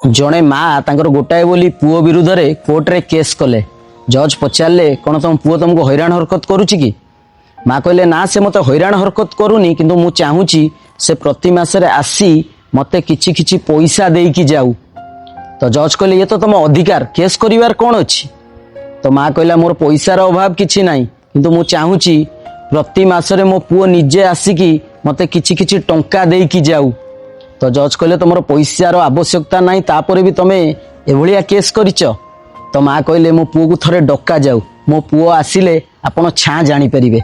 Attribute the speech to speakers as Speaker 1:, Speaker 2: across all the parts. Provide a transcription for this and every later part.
Speaker 1: जड़े माँ तांकर गोटाए बोली पुओ विरुद्ध रे कोर्ट रे केस कले। जज पचारे कौन तुम पुओ तुमको हैरान हरकत करुच्ची कि? माँ कहले ना से मत हैरान हरकत करूनी किंतु मु चाहूची से प्रति मासरे आसी मते किछि किछि पैसा देकी जाऊ। तो जज कहले ये तो तुम अधिकार केस करिवार कौन अच्छी? तो माँ कहला मोर पैसार अभाव किछि नाही किंतु मु चाहूची प्रति मासरे मो पुओ निजे आसिकी मते किछि किछि टंका देकी जाऊ। तो जज कहले तुमर पैसार आवश्यकता नहीं तापर भी तुम एभलिया केस करिच। तो माँ कहले मो पुओ को थरे डका जाऊ, मो पुओ आसिले आपण छाँ जानी परिबे।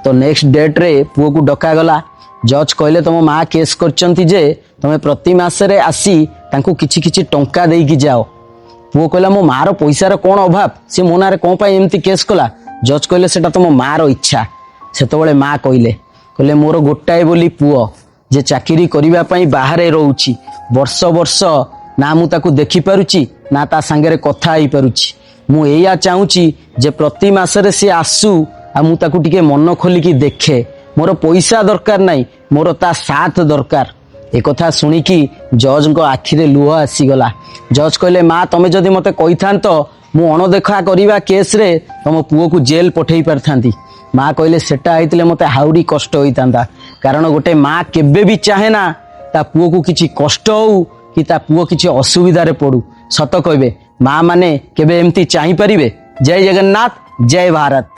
Speaker 1: तो नेक्स्ट डेट रे पुओ को डका गला। जज कहले तुम माँ केस करचंती जे तुम प्रति मासरे आसी तांको किछि किछि टंका देकी जाओ। पुओ कहला मो मार पैसार कौन अभाव, सी मो नारे कौन पाई एमती केस कला? जज कहले सेटा तुम मार इच्छा। सेतबेले माँ कहले मोर गोटाए बोली पुओ जे चाकरी करिबा पई बाहरे रहउची, वर्ष वर्ष ना मु ताकू देखि पारुची ना ता संगे कथा आई पारुची। मु एया चाहूची जे प्रति मासरे सी आसू आ मु ताकू टिके मन खोलिकी देखे। मोर पैसा दरकार नहीं, मोर ता साथ दरकार। एक कथा सुनिकी जज को आखिरे लुह आसीगला। जज कहले माँ तमे जदि मते कहि थांत मु अणदेखा करिबा केस रे तम पुओ को जेल पठेई पारथांती। माँ कहले सेटा आइतले मते हाउडी कष्ट होइतांता, कारण गोटे माँ केबे भी चाहे ना ता पुओ को किछि कष्ट हो कि ता पुओ किछि असुविधा रे पड़ू। सत कहबे माँ माने केबे एमती चाहि परिबे? जय जगन्नाथ, जय भारत।